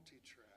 multi-track.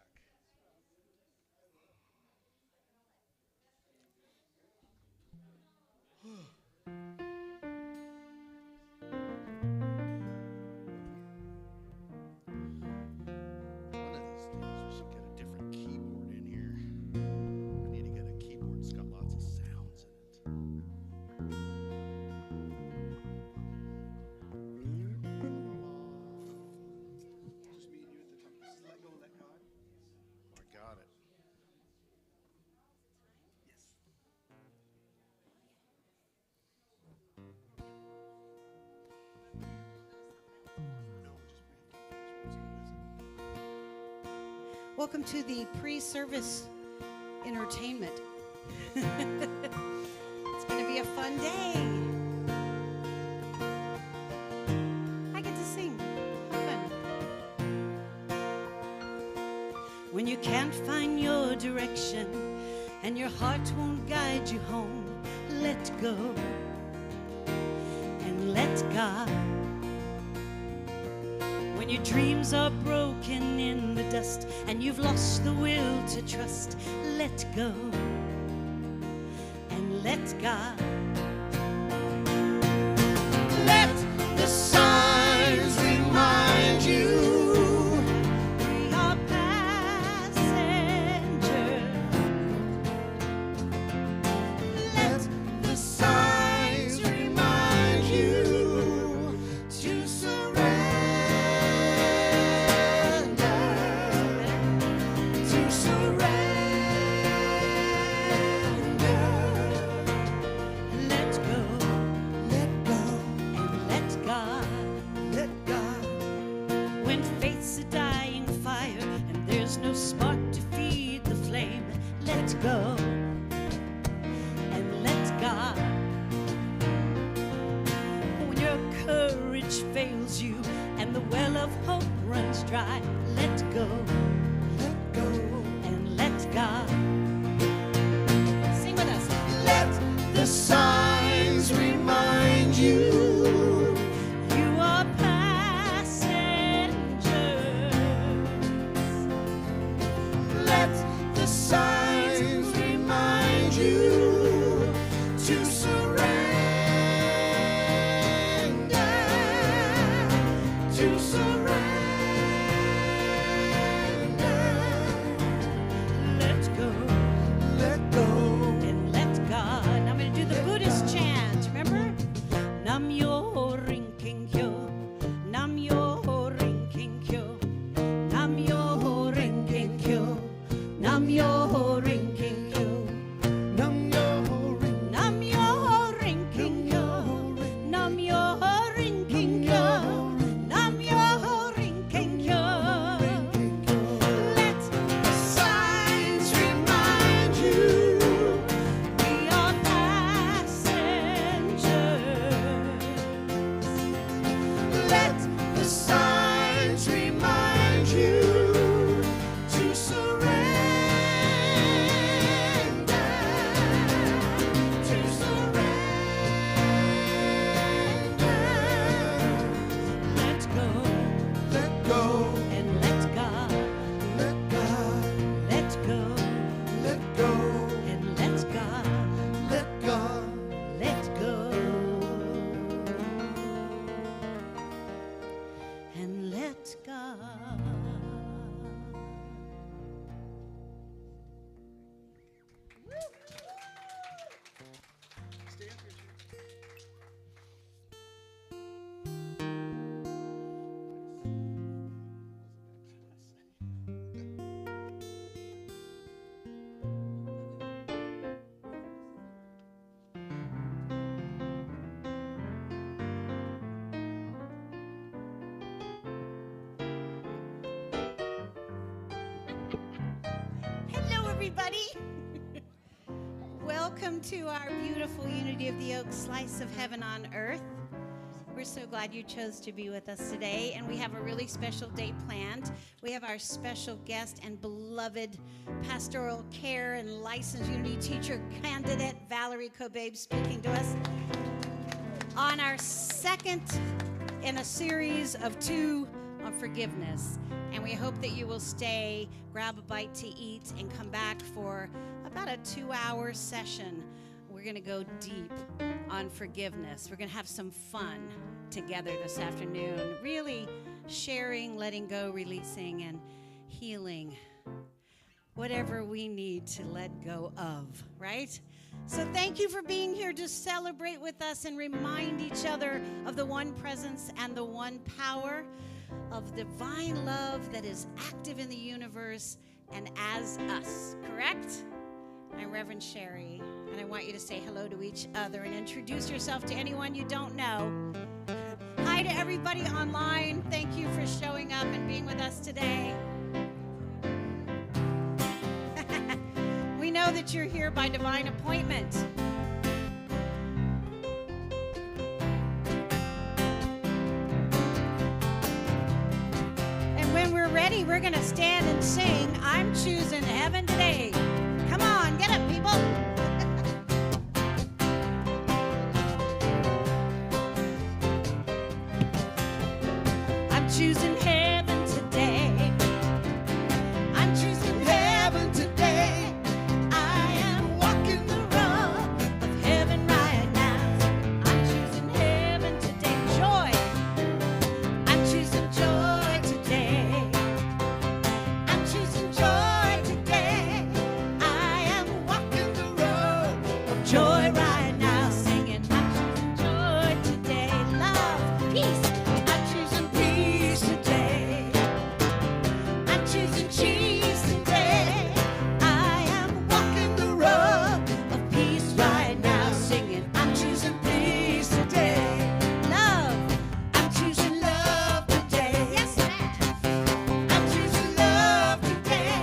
Welcome to the pre-service entertainment. It's going to be a fun day. I get to sing. How fun. When you can't find your direction and your heart won't guide you home, let go and let God. When your dreams are broken in the dust and you've lost the will to trust, let go and let God. Let the signs remind you we are passengers. Let the signs remind you to surrender. No spark to feed the flame, let go and let God. When your courage fails you and the well of hope runs dry, let go and let God. Sing with us. Let the signs remind you signs remind you to surrender, to surrender. Let go, and let God. I'm going to do the Buddhist chant, remember? Nam yo rinking kyo, nam yo rinking kyo, nam yo rinking kyo. Nam yo rinking kyo, nam yo ring, nam yo rinking kyo, nam yo rinking kyo, nam yo rinking kyo. Let the signs remind you we are passengers. Let the signs remind you to surrender. Everybody, welcome to our beautiful Unity of the Oak slice of heaven on earth. We're so glad you chose to be with us today, and we have a really special day planned. We have our special guest and beloved pastoral care and licensed Unity teacher candidate, Valerie Kobabe, speaking to us on our second in a series of two on forgiveness. And we hope that you will stay, grab a bite to eat, and come back for about a 2-hour session. We're going to go deep on forgiveness. We're going to have some fun together this afternoon, really sharing, letting go, releasing, and healing whatever we need to let go of, right? So thank you for being here to celebrate with us and remind each other of the one presence and the one power of divine love that is active in the universe and as us, correct? I'm Reverend Sherry, and I want you to say hello to each other and introduce yourself to anyone you don't know. Hi to everybody online. Thank you for showing up and being with us today. We know that you're here by divine appointment. And when we're ready, we're going to stand and sing, I'm choosing heaven today. Come on, get up, people. I'm choosing heaven today. I'm choosing heaven today. I am walking the road of heaven right now. I'm choosing heaven today. Joy. I'm choosing joy today. I'm choosing joy today. I am walking the road of joy right now. Singing, I'm choosing joy today. Love, peace. I'm choosing peace today. I'm choosing cheese today. I am walking the road of peace right now. Singing, I'm choosing peace today. Love, I'm choosing love today. Yes, ma'am. I'm choosing love today.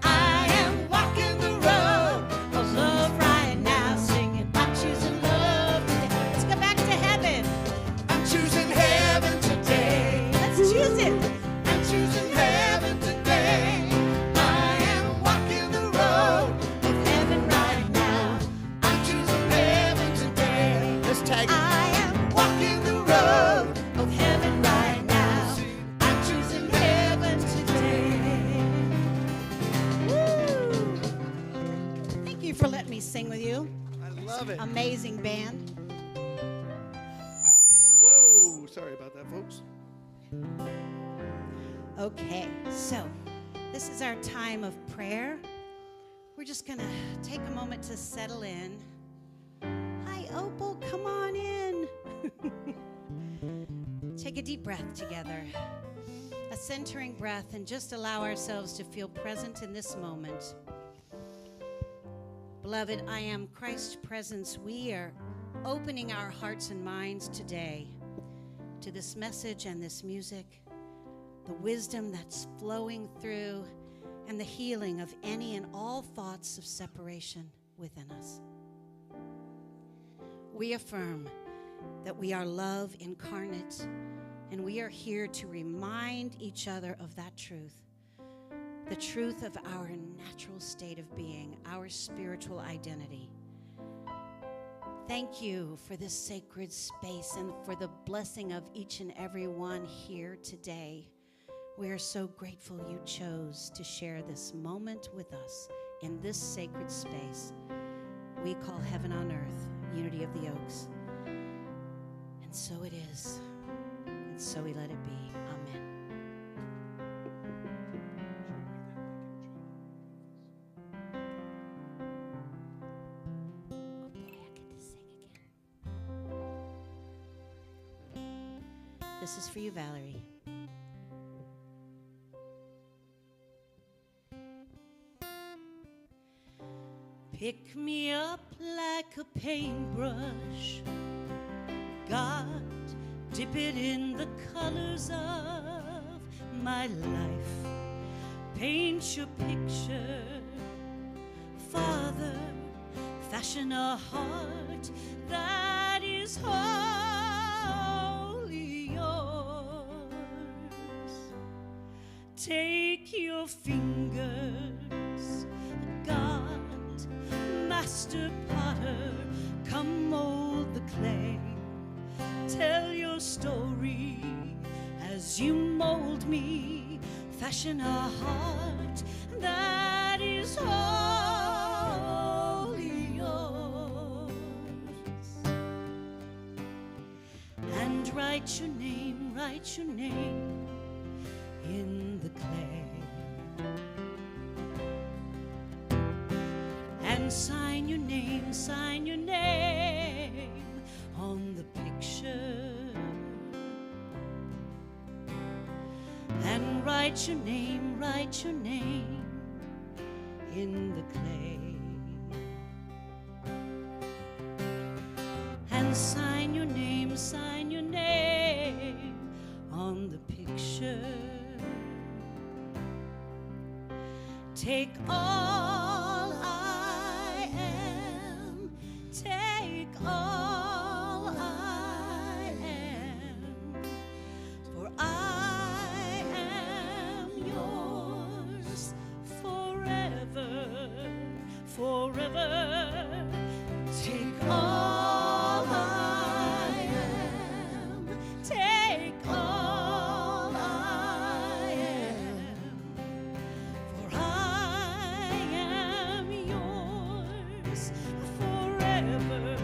I am walking the road of love right now. Singing, I'm choosing love today. Let's go back to heaven. I'm choosing heaven today. Let's choose it. I'm choosing heaven today. I am walking the road of heaven right now. I'm choosing heaven today. Let's tag it. I am walking the road of heaven right now. I'm choosing heaven today. Woo! Thank you for letting me sing with you. I love it. Amazing band. Whoa, sorry about that, folks. Okay, so this is our time of prayer. We're just going to take a moment to settle in. Hi, Opal, come on in. Take a deep breath together. A centering breath, and just allow ourselves to feel present in this moment. Beloved, I am Christ's presence. We are opening our hearts and minds today to this message and this music, the wisdom that's flowing through, and the healing of any and all thoughts of separation within us. We affirm that we are love incarnate, and we are here to remind each other of that truth, the truth of our natural state of being, our spiritual identity. Thank you for this sacred space and for the blessing of each and every one here today. We are so grateful you chose to share this moment with us in this sacred space we call heaven on earth, unity of the oaks. And so it is, and so we let it be. Amen. Oh boy, I get to sing again. This is for you, Valerie. Pick me up like a paintbrush, God, dip it in the colors of my life. Paint your picture, Father, fashion a heart that is wholly yours. Take your fingers, God, Master potter, come mold the clay. Tell your story as you mold me fashion a heart that is wholly yours, and write your name in the clay, and sign your name on the picture, and write your name in the clay, and sign your name on the picture. Take all I am, take all I am, for I am yours forever, forever. Take all I am, take all I am, for I am yours forever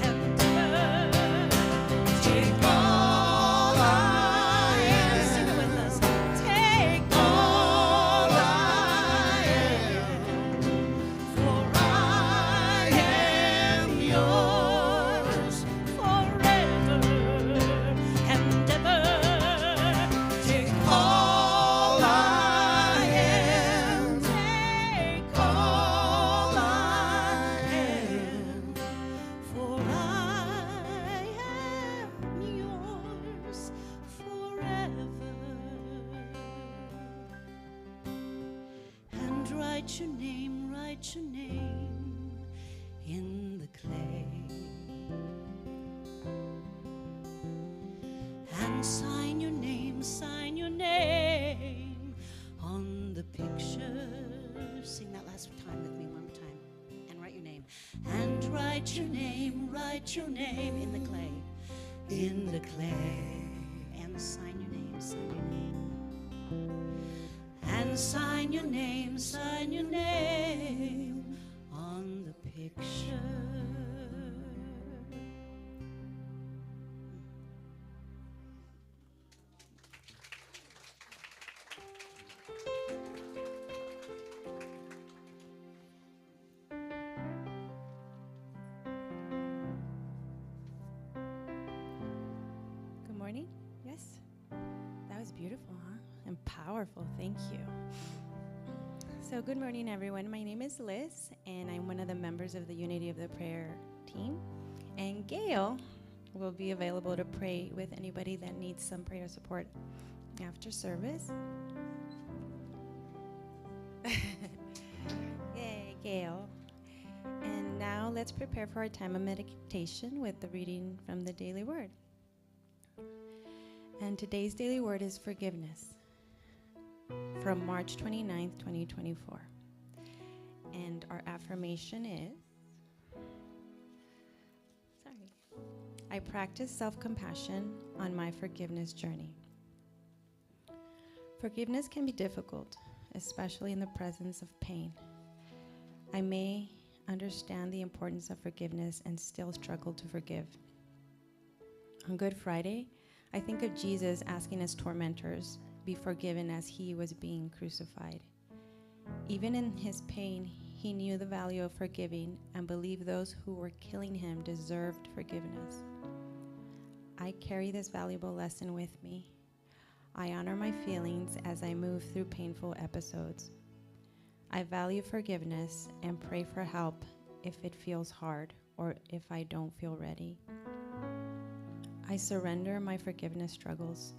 and ever. Take all I am. Sing it with us. Take all I am, for I am yours forever and ever. Take all I am, take all I am, for I am yours forever. And write your name in the clay, and sign your name on the picture. Sing that last time with me one more time. And write your name. And write your name in the clay. In the clay. And sign your name. And sign your name on the picture. Good morning. Yes. That was beautiful, huh? And powerful. Thank you. So good morning, everyone. My name is Liz, and I'm one of the members of the Unity of the Prayer team. And Gail will be available to pray with anybody that needs some prayer support after service. Yay, Gail. And now let's prepare for our time of meditation with the reading from the Daily Word. And today's daily word is forgiveness from March 29th, 2024. And our affirmation is, I practice self-compassion on my forgiveness journey. Forgiveness can be difficult, especially in the presence of pain. I may understand the importance of forgiveness and still struggle to forgive. On Good Friday, I think of Jesus asking his tormentors, be forgiven as he was being crucified. Even in his pain, he knew the value of forgiving and believed those who were killing him deserved forgiveness. I carry this valuable lesson with me. I honor my feelings as I move through painful episodes. I value forgiveness and pray for help if it feels hard or if I don't feel ready. I surrender my forgiveness struggles,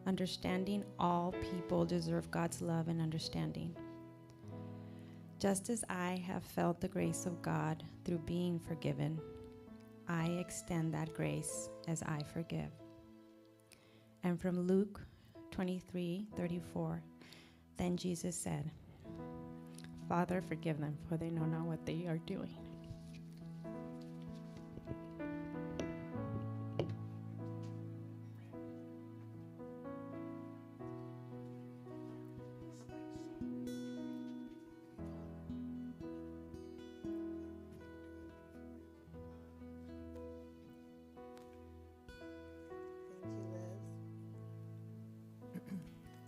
understanding all people deserve God's love and understanding. Just as I have felt the grace of God through being forgiven, I extend that grace as I forgive. And from Luke 23:34, then Jesus said, Father, forgive them, for they know not what they are doing.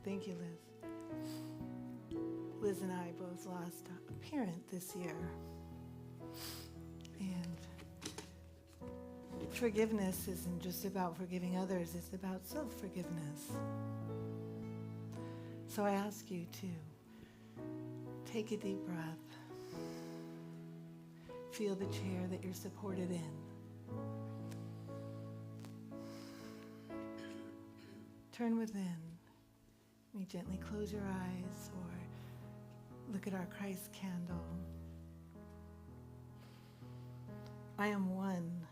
Thank you, Liz. Liz and I both lost a parent this year. And forgiveness isn't just about forgiving others, it's about self-forgiveness. So I ask you to take a deep breath. Feel the chair that you're supported in. Turn within. You may gently close your eyes or look at our Christ candle. I am one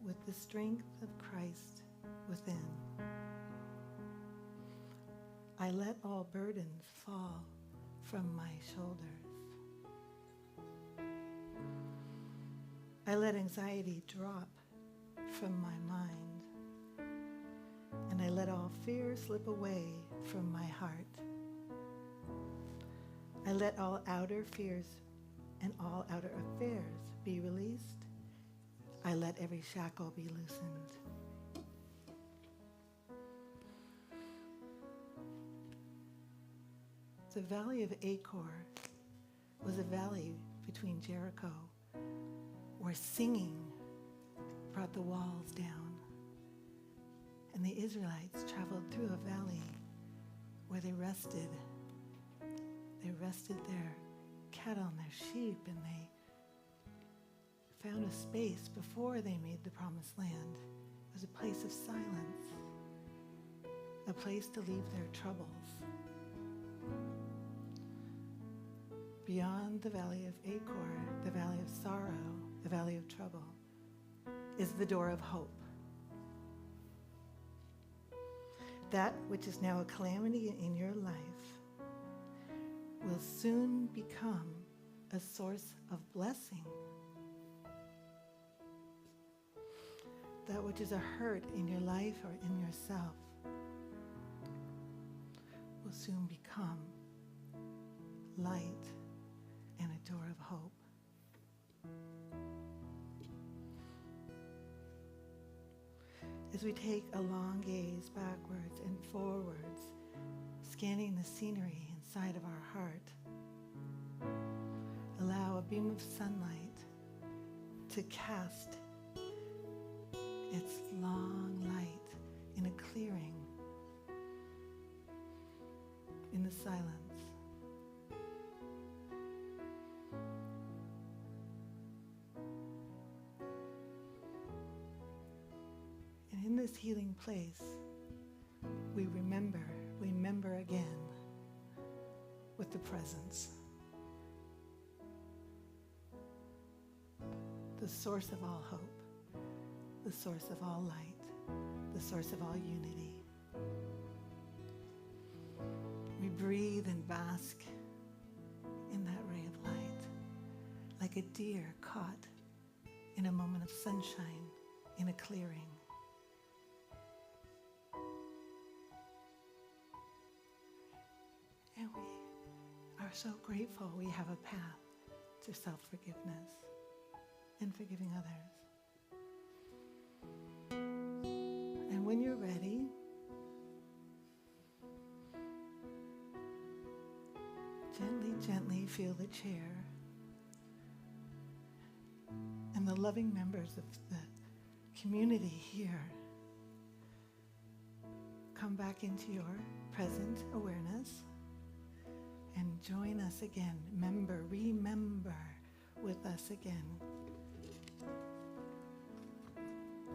with the strength of Christ within. I let all burdens fall from my shoulders. I let anxiety drop from my mind. And I let all fear slip away from my heart. I let all outer fears and all outer affairs be released. I let every shackle be loosened. The valley of Achor was a valley between Jericho, where singing brought the walls down. And the Israelites traveled through a valley where they rested. They rested their cattle and their sheep, and they found a space before they made the promised land. It was a place of silence, a place to leave their troubles. Beyond the valley of Achor, the valley of sorrow, the valley of trouble, is the door of hope. That which is now a calamity in your life will soon become a source of blessing. That which is a hurt in your life or in yourself will soon become light and a door of hope. As we take a long gaze backwards and forwards, scanning the scenery inside of our heart, allow a beam of sunlight to cast its long light in a clearing in the silence. And in this healing place, we remember again with the presence, the source of all hope, the source of all light, the source of all unity. We breathe and bask in that ray of light, like a deer caught in a moment of sunshine in a clearing. And we are so grateful we have a path to self-forgiveness and forgiving others. And when you're ready, gently feel the chair and the loving members of the community here come back into your present awareness and join us again. Remember with us again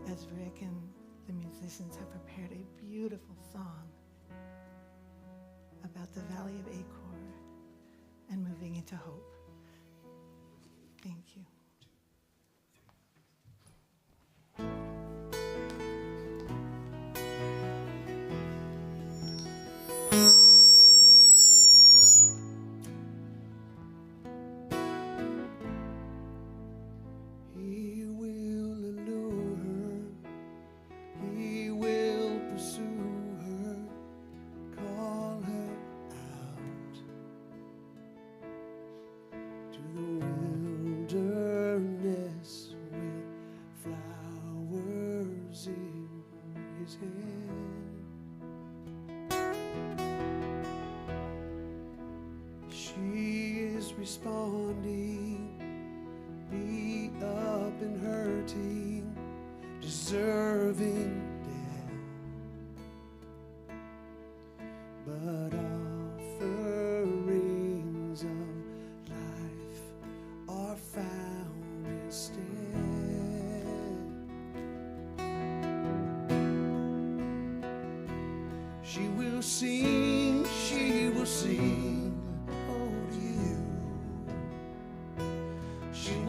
as Rick and the musicians have prepared a beautiful song about the Valley of Achor and moving into hope. Thank you. He will allure her. He will pursue her. Call her out to the wilderness.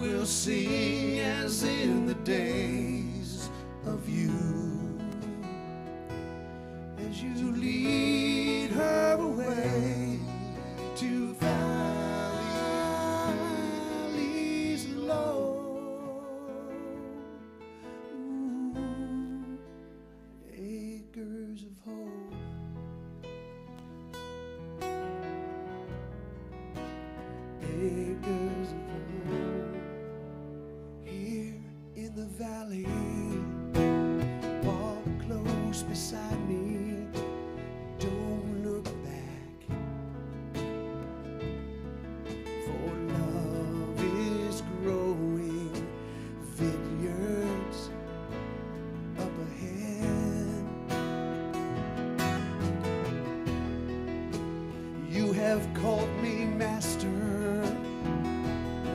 will sing as in the days of you, as you lead her away to valleys low. Ooh, acres of hope. Acres of hope. Here in the valley, walk close beside me. Don't look back, for love is growing. Vineyards up ahead. You have called me master,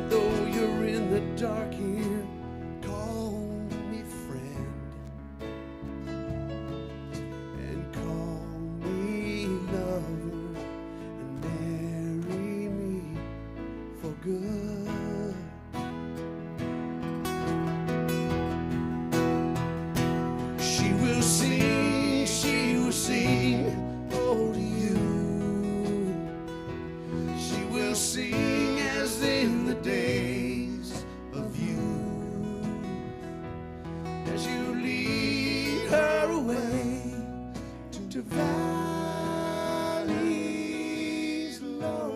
though you're in the dark here. Call me friend, and call me lover, and marry me for good. She will sing, oh, to you. She will sing as in the days of you, as you lead her away to valleys low.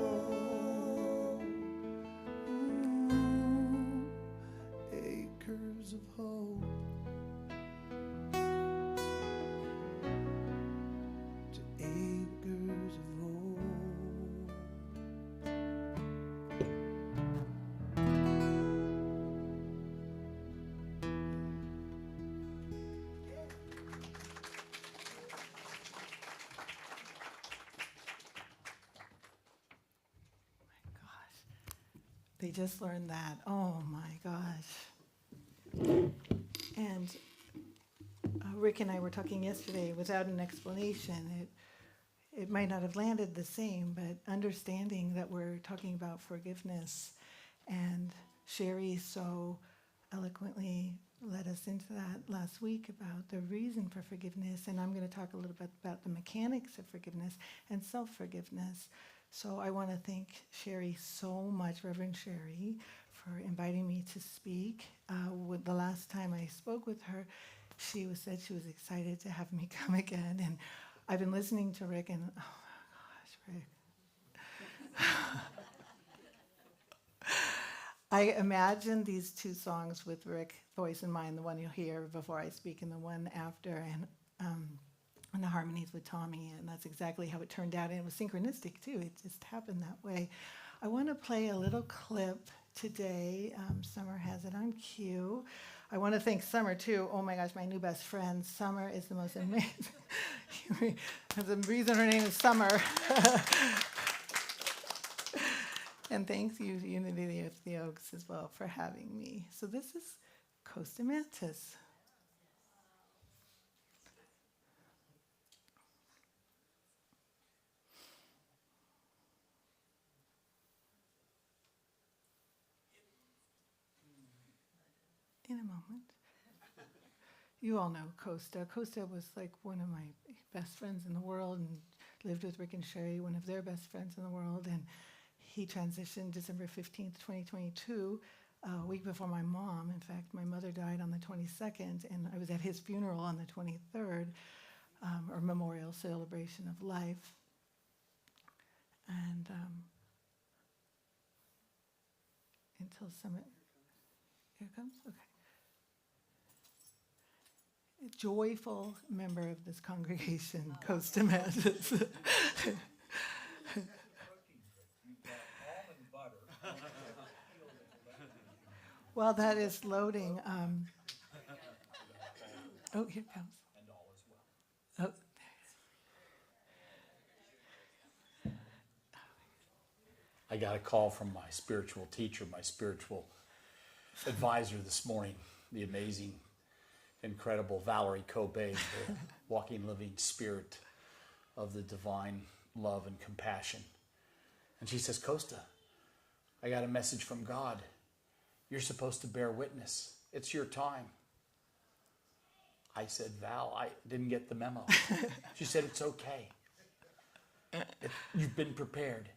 Ooh, acres of hope. To acres of hope. They just learned that. Oh my gosh. And Rick and I were talking yesterday without an explanation. It might not have landed the same, but understanding that we're talking about forgiveness, and Sherry so eloquently led us into that last week about the reason for forgiveness, and I'm going to talk a little bit about the mechanics of forgiveness and self-forgiveness. So I want to thank Sherry so much, Reverend Sherry, for inviting me to speak. The last time I spoke with her, she said she was excited to have me come again, and I've been listening to Rick, and oh my gosh, Rick. I imagine these two songs with Rick's voice in mind, the one you'll hear before I speak and the one after, and the harmonies with Tommy, and that's exactly how it turned out, and it was synchronistic too. It just happened that way. I want to play a little clip today. Summer has it on cue. I want to thank Summer too. Oh my gosh, my new best friend. Summer is the most amazing. The reason her name is Summer. And thanks you, Unity of the Oaks, as well, for having me. So this is Costa Mantis. In a moment. You all know Costa. Costa was like one of my best friends in the world, and lived with Rick and Sherry, one of their best friends in the world, and he transitioned December 15th, 2022, a week before my mom. In fact, my mother died on the 22nd, and I was at his funeral on the 23rd, or memorial celebration of life. And until Summit, here it comes, okay. A joyful member of this congregation, Costa Mantis. While that is loading, oh, here it comes. And all is well. Oh, I got a call from my spiritual teacher, my spiritual advisor this morning, the amazing, incredible Valerie Kobabe, the walking, living spirit of the divine love and compassion. And she says, Costa, I got a message from God. You're supposed to bear witness. It's your time. I said, Val, I didn't get the memo. She said, it's okay. You've been prepared.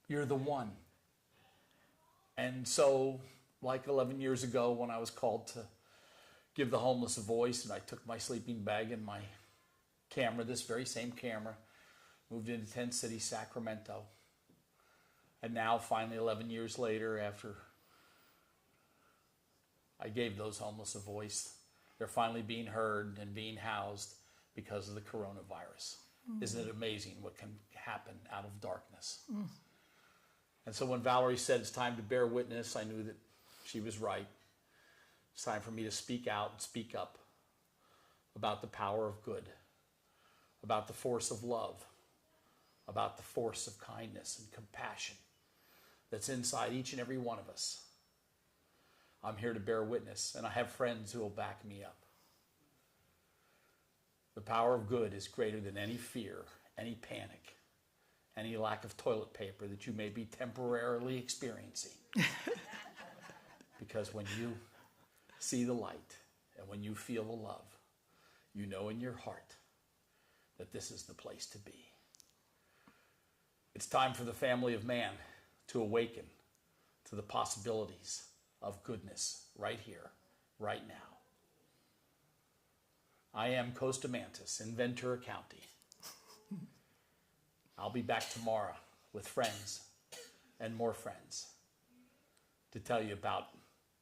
You're the one. And so, like 11 years ago when I was called to give the homeless a voice, and I took my sleeping bag and my camera, this very same camera, moved into Tent City, Sacramento. And now, finally, 11 years later, after I gave those homeless a voice, they're finally being heard and being housed because of the coronavirus. Isn't it amazing what can happen out of darkness? And so when Valerie said it's time to bear witness, I knew that she was right. It's time for me to speak out and speak up about the power of good, about the force of love, about the force of kindness and compassion that's inside each and every one of us. I'm here to bear witness, and I have friends who will back me up. The power of good is greater than any fear, any panic, any lack of toilet paper that you may be temporarily experiencing. Because when you see the light and when you feel the love, you know in your heart that this is the place to be. It's time for the family of man to awaken to the possibilities of goodness right here, right now. I am Costa Mantis in Ventura County. I'll be back tomorrow with friends and more friends to tell you about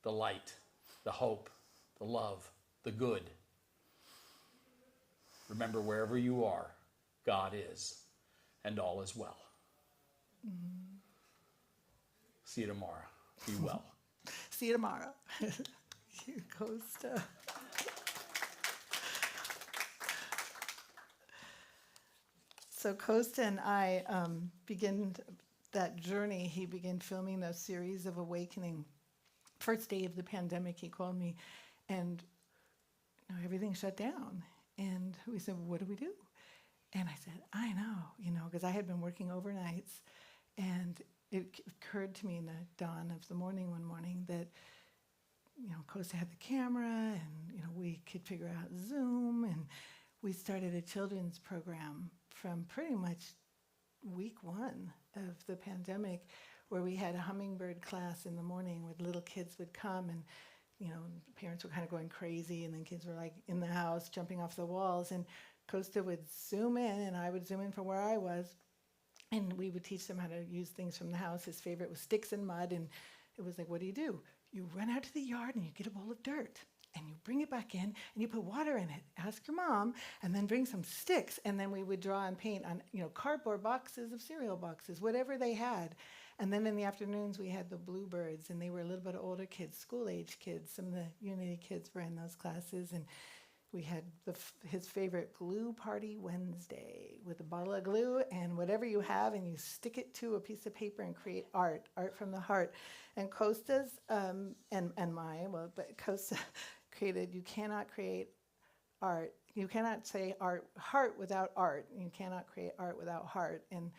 the light, the hope, the love, the good. Remember, wherever you are, God is, and all is well. See you tomorrow. Be well. See you tomorrow. You, Costa. So Costa and I began that journey. He began filming a series of awakening. First day of the pandemic, he called me, and everything shut down. And we said, well, what do we do? And I said, I know, because I had been working overnights, and it occurred to me in the dawn of the morning one morning that, Costa had the camera, and, we could figure out Zoom, and we started a children's program from pretty much week one of the pandemic, where we had a hummingbird class in the morning where little kids would come, and parents were kind of going crazy, and then kids were like in the house jumping off the walls, and Costa would zoom in and I would zoom in from where I was, and we would teach them how to use things from the house. His favorite was sticks and mud, and it was like, what do? You run out to the yard and you get a bowl of dirt, and you bring it back in, and you put water in it. Ask your mom, and then bring some sticks, and then we would draw and paint on, cardboard boxes of cereal boxes, whatever they had. And then in the afternoons, we had the bluebirds, and they were a little bit older kids, school-age kids. Some of the Unity kids were in those classes, and we had his favorite glue party Wednesday with a bottle of glue and whatever you have, and you stick it to a piece of paper and create art from the heart. And Costa's but Costa created, you cannot create art. You cannot say heart without art. You cannot create art without heart. And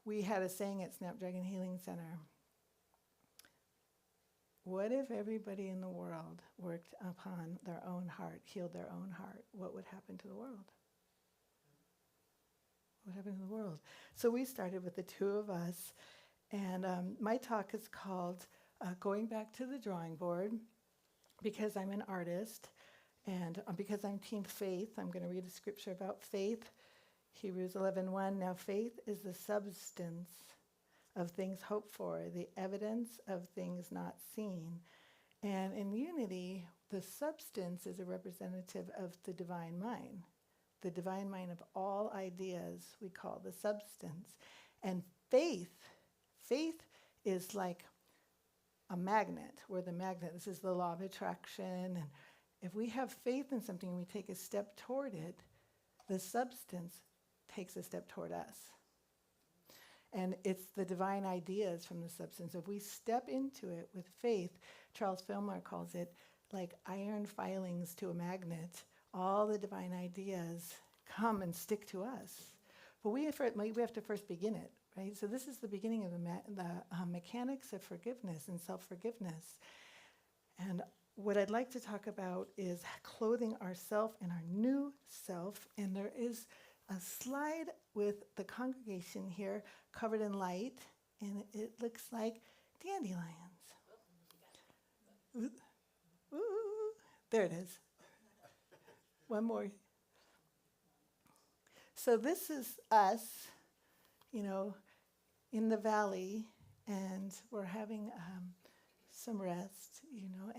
we had a saying at Snapdragon Healing Center. What if everybody in the world worked upon their own heart, healed their own heart? What would happen to the world? What would happen to the world? So we started with the two of us, and my talk is called Going Back to the Drawing Board, because I'm an artist, and because I'm Team Faith. I'm going to read a scripture about faith. Hebrews 11:1. Now faith is the substance of things hoped for, the evidence of things not seen. And in Unity, the substance is a representative of the divine mind. The divine mind of all ideas we call the substance. And faith is like a magnet. We're the magnet. This is the law of attraction. And if we have faith in something and we take a step toward it, the substance takes a step toward us. And it's the divine ideas from the substance. If we step into it with faith, Charles Fillmore calls it like iron filings to a magnet. All the divine ideas come and stick to us. But we have to first begin it. right? So this is the beginning of the mechanics of forgiveness and self-forgiveness. And what I'd like to talk about is clothing ourself in our new self. And there is a slide with the congregation here covered in light, and it looks like dandelions. Ooh. Ooh. There it is. One more. So this is us, in the valley, and we're having some rest,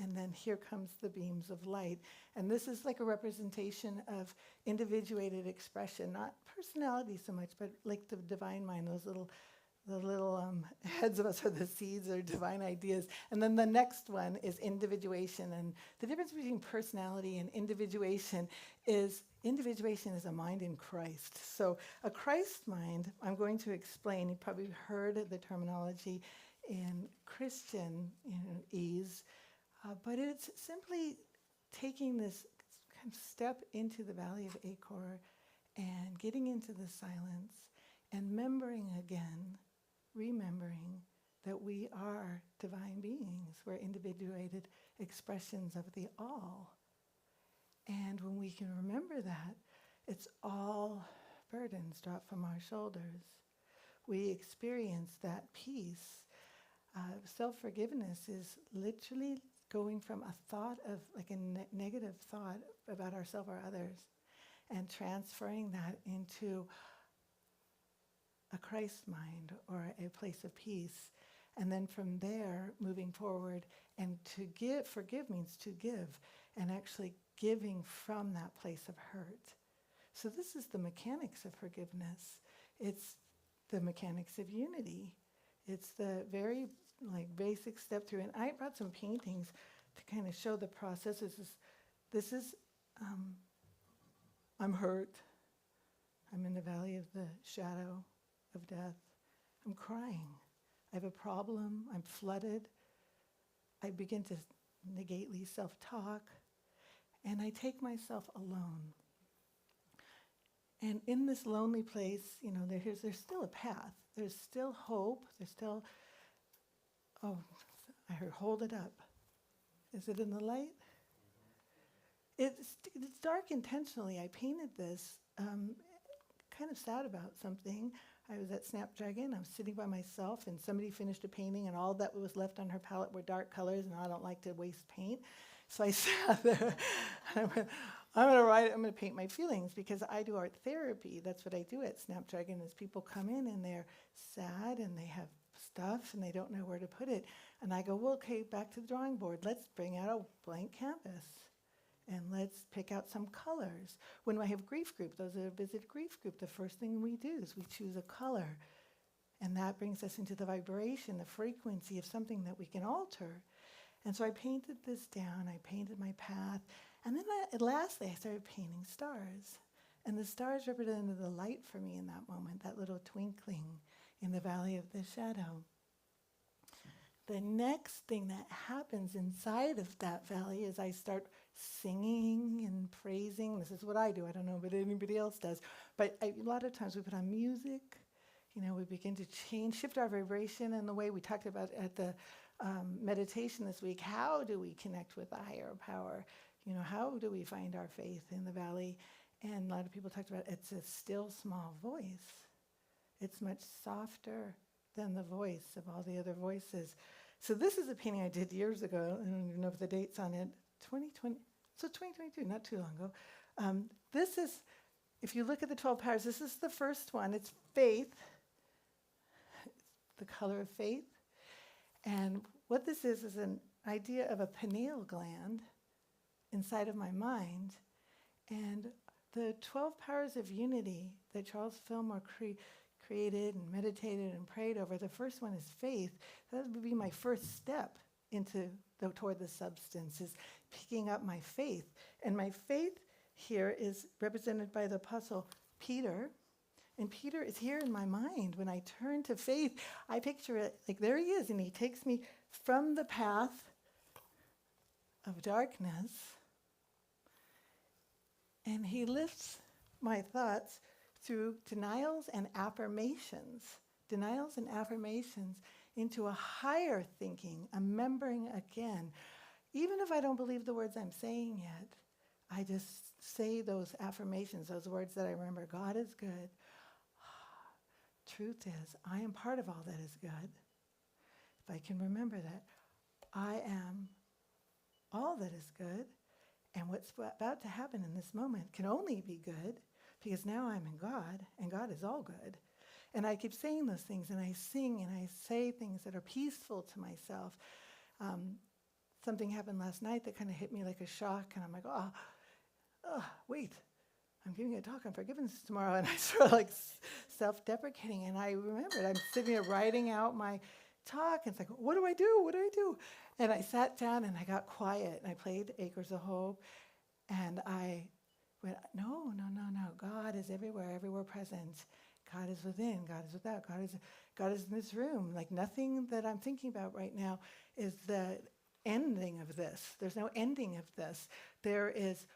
and then here comes the beams of light. And this is like a representation of individuated expression, not personality so much, but like the divine mind, the little heads of us are the seeds or divine ideas. And then the next one is individuation. And the difference between personality and individuation is a mind in Christ. So a Christ mind, I'm going to explain, you probably heard the terminology in Christian ease, but it's simply taking this kind of step into the valley of Achor and getting into the silence and remembering that we are divine beings. We're individuated expressions of the all. And when we can remember that, it's all burdens drop from our shoulders. We experience that peace. Self-forgiveness is literally going from a thought of, like a negative thought about ourselves or others, and transferring that into a Christ mind or a place of peace. And then from there, moving forward, and forgive means to give, and actually giving from that place of hurt. So this is the mechanics of forgiveness. It's the mechanics of unity. It's the very basic step through. And I brought some paintings to kind of show the process. This is I'm hurt. I'm in the valley of the shadow of death. I'm crying. I have a problem. I'm flooded. I begin to negately self-talk. And I take myself alone. And in this lonely place, there's still a path. There's still hope. There's still, I heard, hold it up. Is it in the light? It's dark intentionally. I painted this kind of sad about something. I was at Snapdragon. I was sitting by myself, and somebody finished a painting, and all that was left on her palette were dark colors, and I don't like to waste paint. So I sat there. I went, I'm going to paint my feelings, because I do art therapy. That's what I do at Snapdragon, is people come in and they're sad and they have stuff and they don't know where to put it. And I go, well, okay, back to the drawing board. Let's bring out a blank canvas and let's pick out some colors. When I have grief group, those that visit grief group, the first thing we do is we choose a color. And that brings us into the vibration, the frequency of something that we can alter. And so I painted this down, I painted my path, and then lastly I started painting stars. And the stars represented the light for me in that moment, that little twinkling in the valley of the shadow. The next thing that happens inside of that valley is I start singing and praising. This is what I do. I don't know what anybody else does. But a lot of times we put on music. We begin to shift our vibration in the way we talked about at the meditation this week. How do we connect with the higher power? How do we find our faith in the valley? And a lot of people talked about it's a still small voice. It's much softer than the voice of all the other voices. So this is a painting I did years ago. I don't even know if the date's on it. 2020. So 2022, not too long ago. This is, if you look at the 12 powers, this is the first one. It's faith, the color of faith. And what this is an idea of a pineal gland inside of my mind. And the 12 powers of unity that Charles Fillmore created and meditated and prayed over, the first one is faith. That would be my first step toward the substance, is picking up my faith. And my faith here is represented by the apostle Peter. And Peter is here in my mind. When I turn to faith, I picture it like there he is, and he takes me from the path of darkness, and he lifts my thoughts through denials and affirmations denials and affirmations into a higher thinking, a remembering again. Even if I don't believe the words I'm saying yet, I just say those affirmations, those words that I remember. God is good. Truth is, I am part of all that is good. If I can remember that, I am all that is good, and what's about to happen in this moment can only be good, because now I'm in God, and God is all good. And I keep saying those things, and I sing, and I say things that are peaceful to myself. Something happened last night that kind of hit me like a shock, and I'm like, wait, I'm giving a talk on forgiveness tomorrow, and I sort of like self-deprecating, and I remembered I'm sitting here writing out my talk, and it's like, what do I do? What do I do? And I sat down, and I got quiet, and I played Acres of Hope, and I went, no. God is everywhere present. God is within. God is without. God is in this room. Like nothing that I'm thinking about right now is the ending of this. There's no ending of this. There is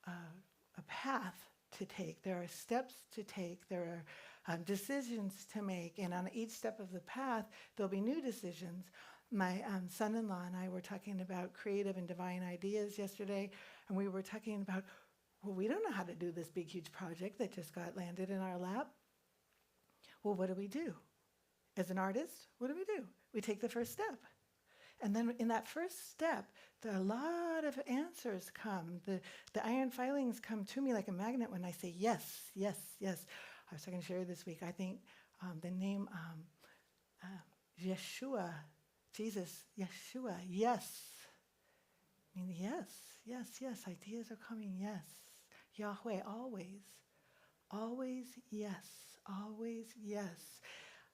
a path to take. There are steps to take. There are decisions to make. And on each step of the path, there'll be new decisions. My son-in-law and I were talking about creative and divine ideas yesterday, and we were talking about, well, we don't know how to do this big, huge project that just got landed in our lap. Well, what do we do? As an artist, what do? We take the first step. And then in that first step, a lot of answers come. The iron filings come to me like a magnet when I say yes, yes, yes. I was talking to Sherry this week. I think the name Yeshua, Jesus, Yeshua, yes. I mean, yes. Ideas are coming, yes. Yahweh, always yes.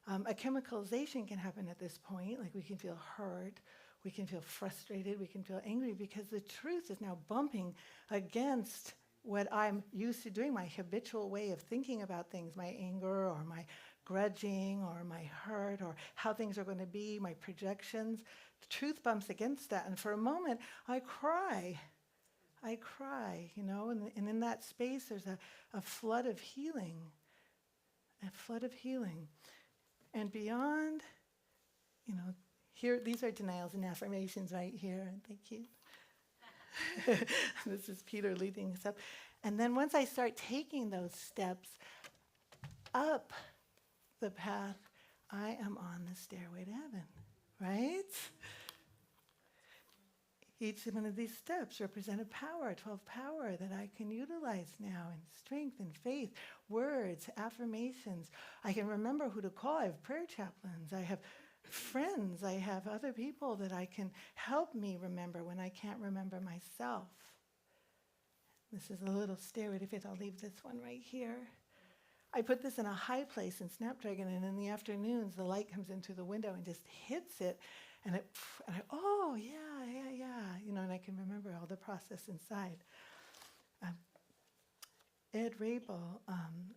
A chemicalization can happen at this point, like we can feel hurt, we can feel frustrated, we can feel angry, because the truth is now bumping against what I'm used to doing, my habitual way of thinking about things, my anger or my grudging or my hurt or how things are going to be, my projections. The truth bumps against that, and for a moment, I cry, and in that space, there's a flood of healing, And beyond, here, these are denials and affirmations right here. Thank you. This is Peter leading us up. And then once I start taking those steps up the path, I am on the stairway to heaven, right? Each one of these steps represent a power, 12 power that I can utilize now in strength and faith, words, affirmations. I can remember who to call. I have prayer chaplains. I have friends. I have other people that I can help me remember when I can't remember myself. This is a little stairway to faith. I'll leave this one right here. I put this in a high place in Snapdragon, and in the afternoons, the light comes in through the window and just hits it. And oh, yeah, and I can remember all the process inside. Ed Rabel,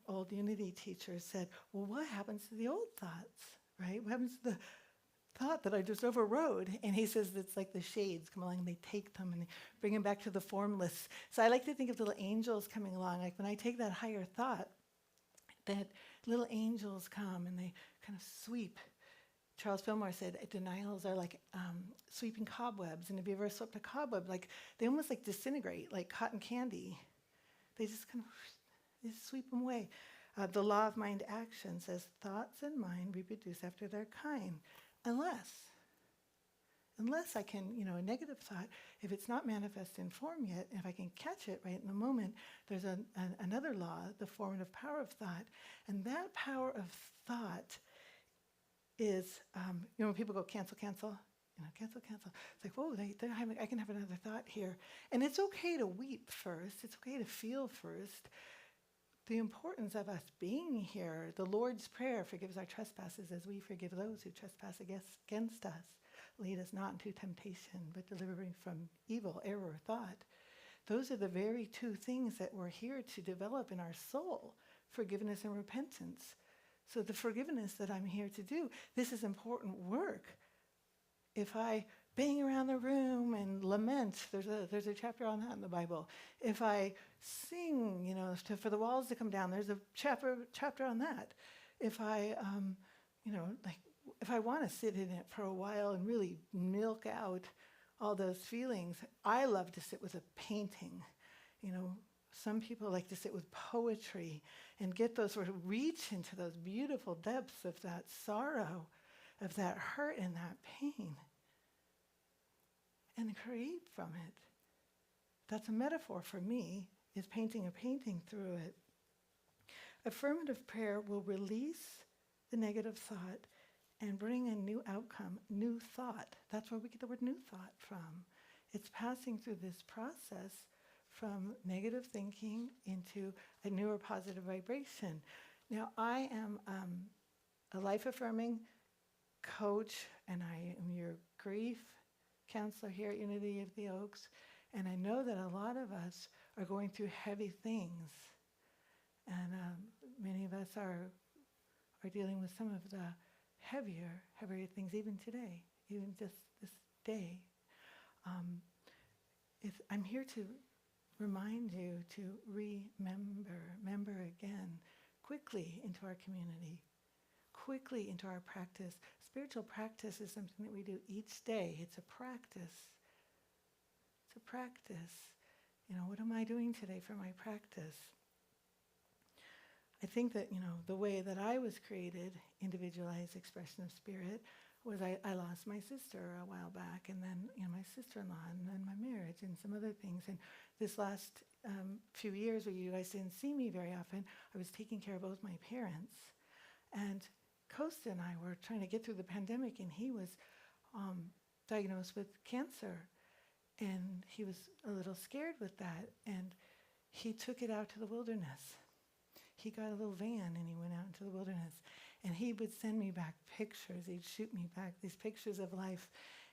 old Unity teacher, said, well, what happens to the old thoughts, right? What happens to the thought that I just overrode? And he says it's like the shades come along and they take them and they bring them back to the formless. So I like to think of little angels coming along. Like when I take that higher thought, that little angels come and they kind of sweep. Charles Fillmore said denials are like sweeping cobwebs. And if you ever swept a cobweb, like they almost like disintegrate, like cotton candy. They just kind of sweep them away. The law of mind action says thoughts and mind reproduce after their kind, unless I can, a negative thought, if it's not manifest in form yet, if I can catch it right in the moment, there's another law, the formative power of thought. And that power of thought is, when people go cancel, cancel. It's like, whoa, I can have another thought here. And it's okay to weep first. It's okay to feel first. The importance of us being here, the Lord's Prayer forgives our trespasses as we forgive those who trespass against us. Lead us not into temptation, but deliver me from evil, error, thought. Those are the very two things that we're here to develop in our soul, forgiveness and repentance. So the forgiveness that I'm here to do, this is important work. If I bang around the room and lament, there's a chapter on that in the Bible. If I sing, for the walls to come down, there's a chapter on that. If I if I want to sit in it for a while and really milk out all those feelings, I love to sit with a painting. You know, some people like to sit with poetry and get those, sort of reach into those beautiful depths of that sorrow, of that hurt and that pain, and create from it. That's a metaphor for me, is painting a painting through it. Affirmative prayer will release the negative thought and bring a new outcome, new thought. That's where we get the word new thought from. It's passing through this process from negative thinking into a newer positive vibration. Now, I am a life-affirming coach, and I am your grief counselor here at Unity of the Oaks, and I know that a lot of us are going through heavy things, and many of us are dealing with some of the heavier things, even today, even just this day. I'm here to remind you to remember again, quickly into our community, quickly into our practice. Spiritual practice is something that we do each day. It's a practice. It's a practice. You know, what am I doing today for my practice? I think that, you know, the way that I was created, individualized expression of spirit, was I lost my sister a while back, and then, you know, my sister-in-law, and then my marriage, and some other things. And this last few years where you guys didn't see me very often, I was taking care of both my parents. And Costa and I were trying to get through the pandemic, and he was diagnosed with cancer. And he was a little scared with that, and he took it out to the wilderness. He got a little van and he went out into the wilderness, and he would send me back pictures. He'd shoot me back these pictures of life,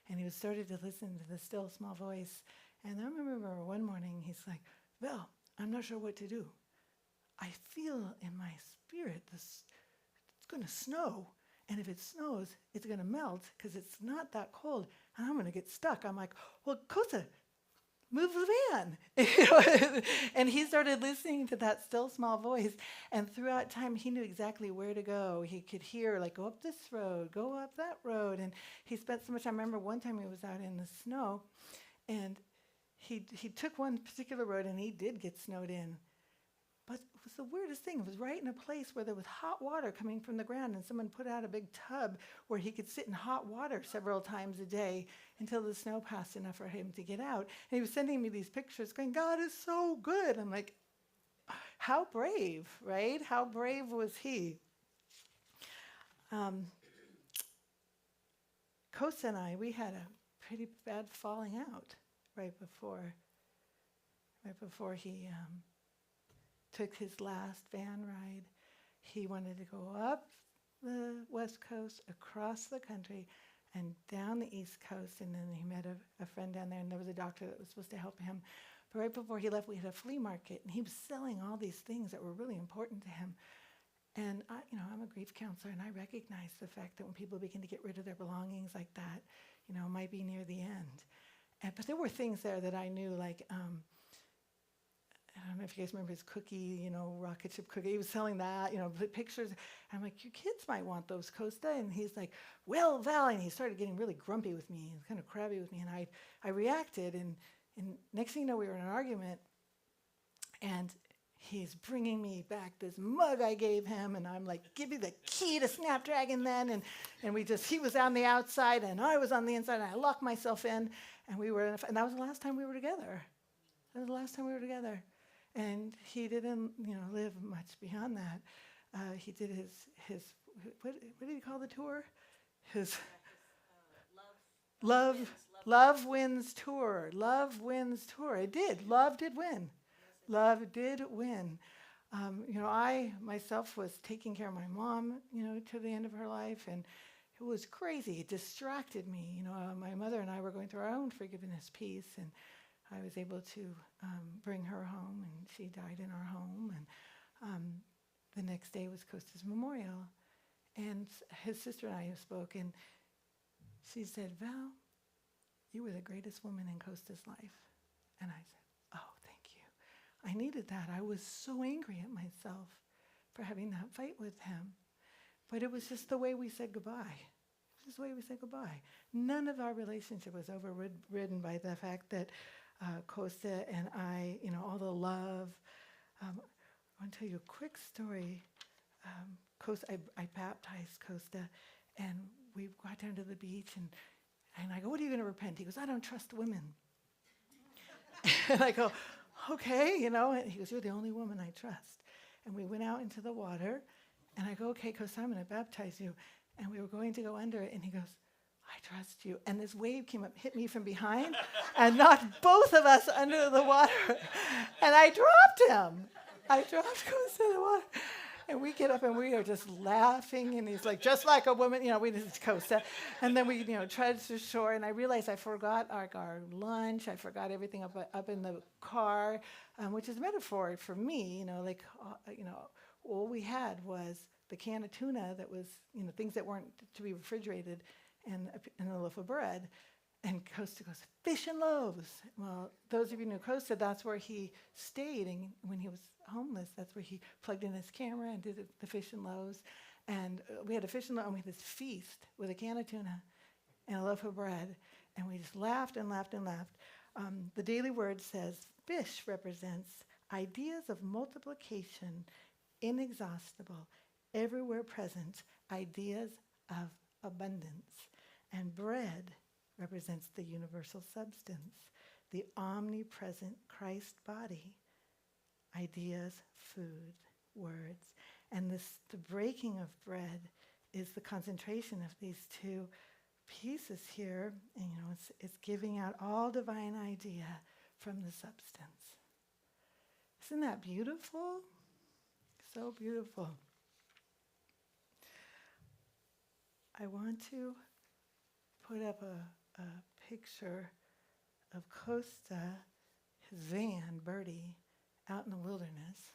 and he was started to listen to the still small voice. And I remember one morning he's like, "Val, I'm not sure what to do. I feel in my spirit it's going to snow, and if it snows, it's going to melt because it's not that cold, and I'm going to get stuck." I'm like, "Well, Kosa, move the van." And he started listening to that still small voice, and throughout time he knew exactly where to go. He could hear, like, go up this road, go up that road, and he spent so much time. I remember one time he was out in the snow, and he took one particular road, and he did get snowed in. But it was the weirdest thing. It was right in a place where there was hot water coming from the ground, and someone put out a big tub where he could sit in hot water several times a day until the snow passed enough for him to get out. And he was sending me these pictures going, "God is so good." I'm like, how brave, right? How brave was he? Kosa and I, we had a pretty bad falling out right before he took his last van ride. He wanted to go up the West Coast, across the country, and down the East Coast, and then he met a friend down there, and there was a doctor that was supposed to help him. But right before he left, we had a flea market, and he was selling all these things that were really important to him. And I'm a grief counselor, and I recognize the fact that when people begin to get rid of their belongings like that, it might be near the end. But there were things there that I knew, like, I don't know if you guys remember his cookie, rocket ship cookie. He was selling that, pictures. I'm like, "Your kids might want those, Costa." And he's like, "Well, Val," and he started getting really grumpy with me and kind of crabby with me. And I reacted, and next thing you know, we were in an argument, and he's bringing me back this mug I gave him, and I'm like, "Give me the key to Snapdragon then." And he was on the outside, and I was on the inside, and I locked myself in, and and that was the last time we were together. And he didn't, live much beyond that. He did his what did he call the tour? His Love Wins Tour. Love Wins Tour. It did. Love did win. Love did win. I myself was taking care of my mom, to the end of her life, and it was crazy. It distracted me. My mother and I were going through our own forgiveness piece, and I was able to bring her home, and she died in our home. And the next day was Costa's memorial. And his sister and I spoke, and she said, "Val, you were the greatest woman in Costa's life." And I said, "Oh, thank you. I needed that. I was so angry at myself for having that fight with him. But it was just the way we said goodbye. is the way we say goodbye. None of our relationship was overridden by the fact that Costa and I, all the love. I want to tell you a quick story. I baptized Costa, and we got down to the beach, and I go, what are you going to repent? He goes, I don't trust women. And I go, okay, and he goes, you're the only woman I trust. And we went out into the water, and I go, okay, Costa, I'm going to baptize you. And we were going to go under it, and he goes, I trust you. And this wave came up, hit me from behind, and knocked both of us under the water. And I dropped him. I dropped Costa in the water. And we get up, and we are just laughing, and he's like, just like a woman, we just Costa. And then we, trudged to shore, and I realized I forgot our lunch. I forgot everything up in the car, which is a metaphor for me, all we had was the can of tuna that was, things that weren't to be refrigerated, and a loaf of bread. And Costa goes, fish and loaves. Well, those of you who know Costa, that's where he stayed. And when he was homeless, that's where he plugged in his camera and did the fish and loaves. And we had a fish and loaves, and we had this feast with a can of tuna and a loaf of bread. And we just laughed and laughed and laughed. The Daily Word says, fish represents ideas of multiplication, inexhaustible, everywhere present, ideas of abundance. And bread represents the universal substance, the omnipresent Christ body, ideas, food, words. And the breaking of bread is the concentration of these two pieces here. And it's giving out all divine idea from the substance. Isn't that beautiful? So beautiful. I want to put up a picture of Costa, his van, Birdie, out in the wilderness.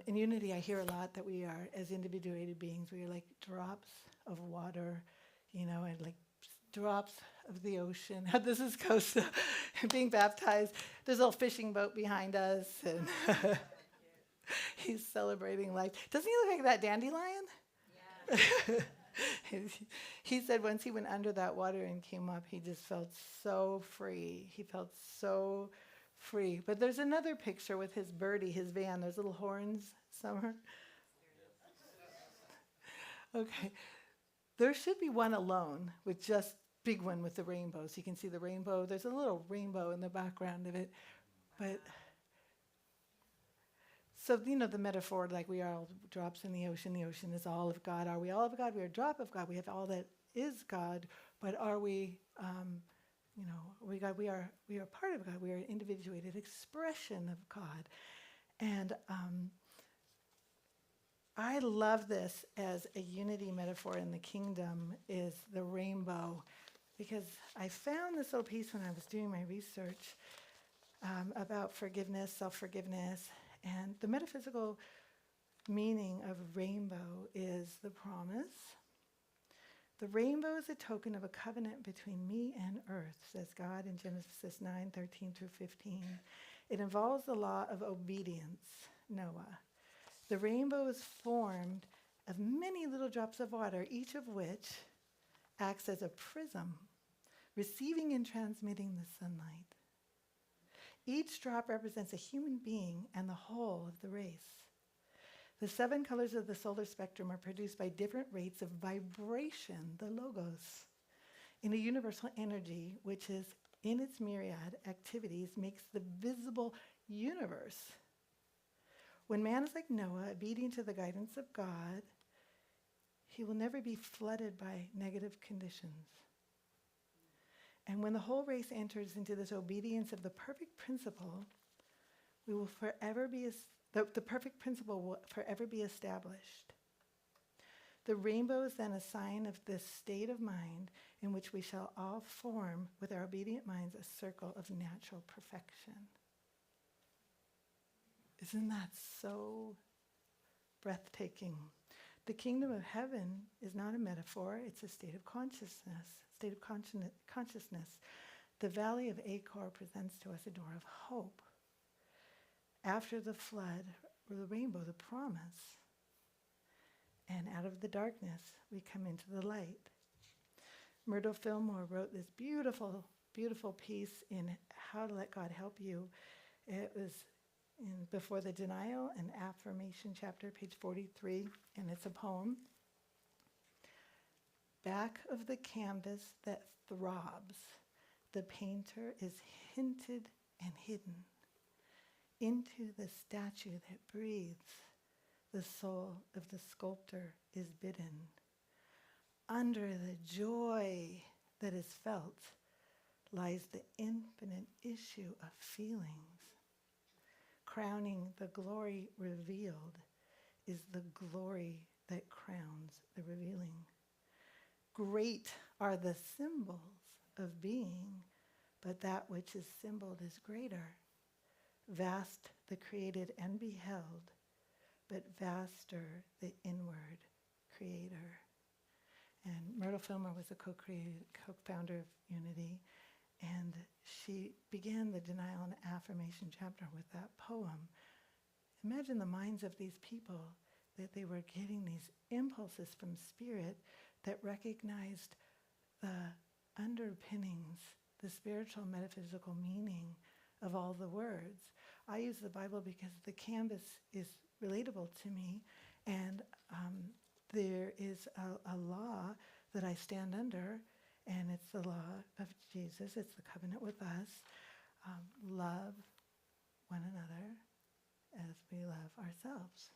In Unity, I hear a lot that we are, as individuated beings, we are like drops of water, and like drops of the ocean. This is Costa being baptized. There's a little fishing boat behind us, and he's celebrating life. Doesn't he look like that dandelion? Yeah. He said once he went under that water and came up, he just felt so free. He felt so free. But there's another picture with his birdie, his van. There's little horns somewhere. Okay. There should be one alone with just big one with the rainbow. So you can see the rainbow. There's a little rainbow in the background of it. But so, the metaphor, like we are all drops in the ocean is all of God. Are we all of God? We are a drop of God. We have all that is God, but are we, we are part of God. We are an individuated expression of God. And I love this as a unity metaphor in the kingdom is the rainbow, because I found this little piece when I was doing my research about forgiveness, self-forgiveness. And the metaphysical meaning of rainbow is the promise. The rainbow is a token of a covenant between me and earth, says God in Genesis 9:13 through 15. It involves the law of obedience, Noah. The rainbow is formed of many little drops of water, each of which acts as a prism, receiving and transmitting the sunlight. Each drop represents a human being and the whole of the race. The 7 colors of the solar spectrum are produced by different rates of vibration, the logos, in a universal energy which is, in its myriad activities, makes the visible universe. When man is like Noah, obedient to the guidance of God, he will never be flooded by negative conditions. And when the whole race enters into this obedience of the perfect principle, we will forever be the perfect principle will forever be established. The rainbow is then a sign of this state of mind in which we shall all form with our obedient minds a circle of natural perfection. Isn't that so breathtaking? The kingdom of heaven is not a metaphor, it's a state of consciousness. The valley of Achor presents to us a door of hope. After the flood, or the rainbow, the promise. And out of the darkness, we come into the light. Myrtle Fillmore wrote this beautiful, beautiful piece in How to Let God Help You. It was in Before the Denial and Affirmation chapter, page 43, and it's a poem. Back of the canvas that throbs, the painter is hinted and hidden. Into the statue that breathes, the soul of the sculptor is bidden. Under the joy that is felt lies the infinite issue of feelings. Crowning the glory revealed is the glory that crowns the revealing. Great are the symbols of being, but that which is symboled is greater. Vast the created and beheld, but vaster the inward creator. And Myrtle Fillmore was a co-founder of Unity, and she began the Denial and Affirmation chapter with that poem. Imagine the minds of these people, that they were getting these impulses from Spirit that recognized the underpinnings, the spiritual metaphysical meaning of all the words. I use the Bible because the canvas is relatable to me, and there is a law that I stand under, and it's the law of Jesus. It's the covenant with us. Love one another as we love ourselves.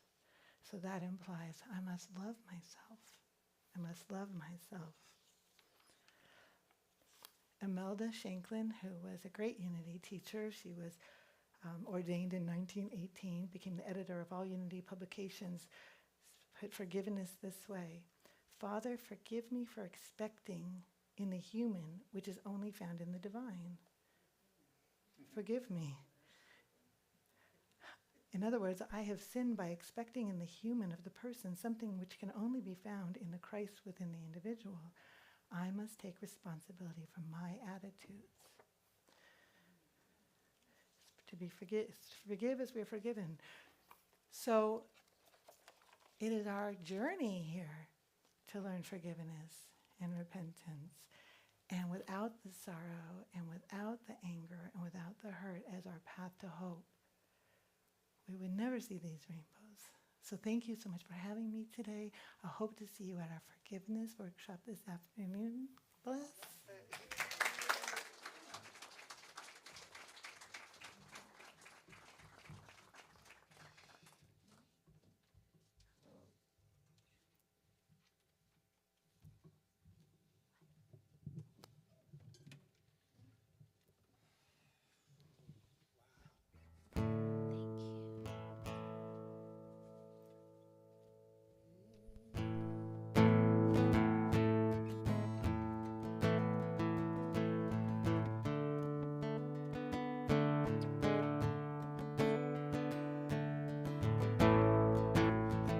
So that implies I must love myself. I must love myself. Imelda Shanklin, who was a great Unity teacher, she was ordained in 1918, became the editor of all Unity publications, put forgiveness this way: Father, forgive me for expecting in the human which is only found in the divine. Forgive me. In other words, I have sinned by expecting in the human of the person something which can only be found in the Christ within the individual. I must take responsibility for my attitudes. Forgive as we are forgiven. So it is our journey here to learn forgiveness and repentance. And without the sorrow and without the anger and without the hurt as our path to hope, we would never see these rainbows. So thank you so much for having me today. I hope to see you at our forgiveness workshop this afternoon. Bless.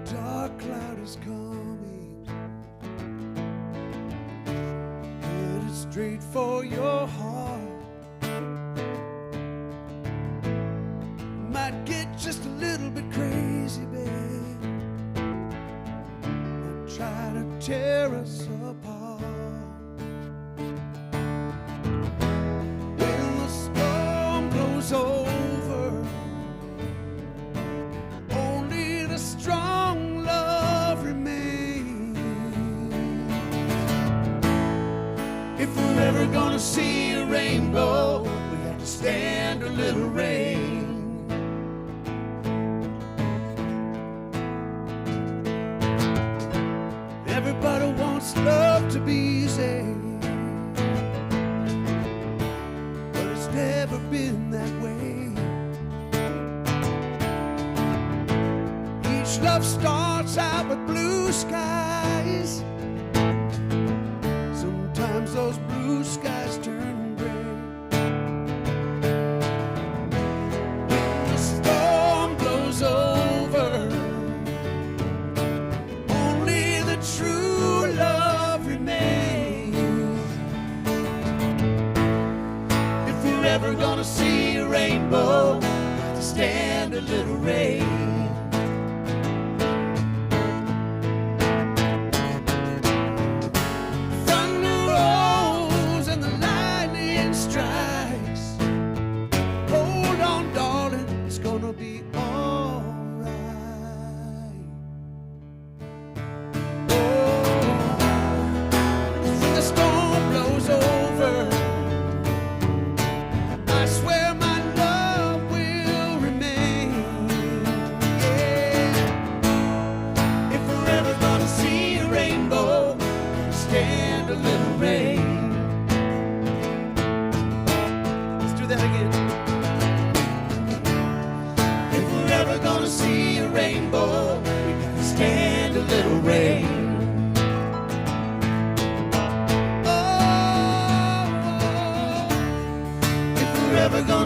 Dark cloud is coming, headed straight for your heart. Might get just a little bit crazy, babe. Might try to tear us apart. When the storm blows over, only the strong love remains. If we're ever gonna see a rainbow, we have to stand a little rain. Everybody wants love to be easy, but it's never been that way. Each love starts out with blue skies. Sometimes those blue skies turn gray. When the storm blows over, only the true love remains. If we're ever gonna see a rainbow, we have to stand a little rain.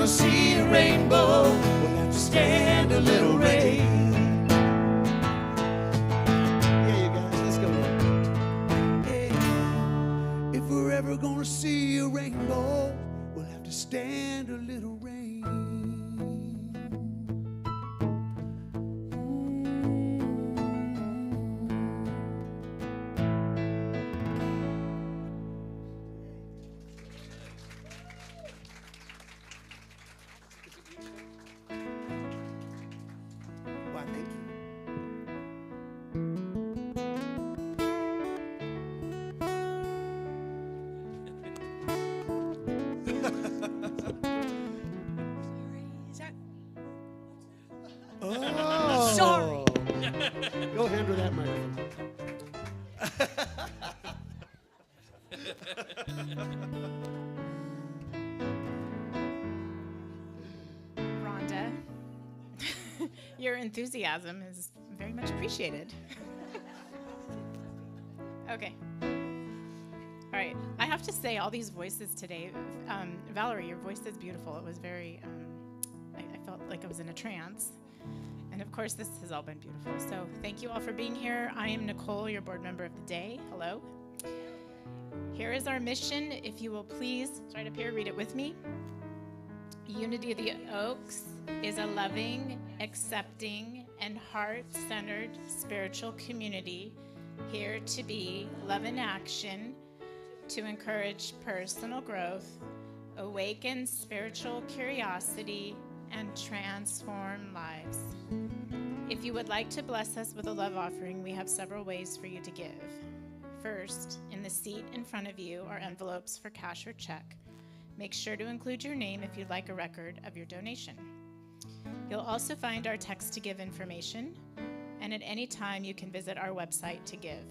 gonna see a rainbow, we'll have to stand a little rain. Yeah, you guys, let's go. Hey, if we're ever gonna see a rainbow, we'll have to stand a little rain. Why, thank you. Oh. Sorry. Go handle that microphone. Rhonda, your enthusiasm is very much appreciated. Okay. All right. I have to say, all these voices today, Valerie, your voice is beautiful. It was very, I felt like I was in a trance. And of course, this has all been beautiful. So thank you all for being here. I am Nicole, your board member of the day. Hello. Here is our mission. If you will please, it's right up here, read it with me. Unity of the Oaks is a loving, accepting, and heart-centered spiritual community here to be love in action, to encourage personal growth, awaken spiritual curiosity, and transform lives. If you would like to bless us with a love offering, we have several ways for you to give. First, in the seat in front of you are envelopes for cash or check. Make sure to include your name if you'd like a record of your donation. You'll also find our text to give information, and at any time you can visit our website to give.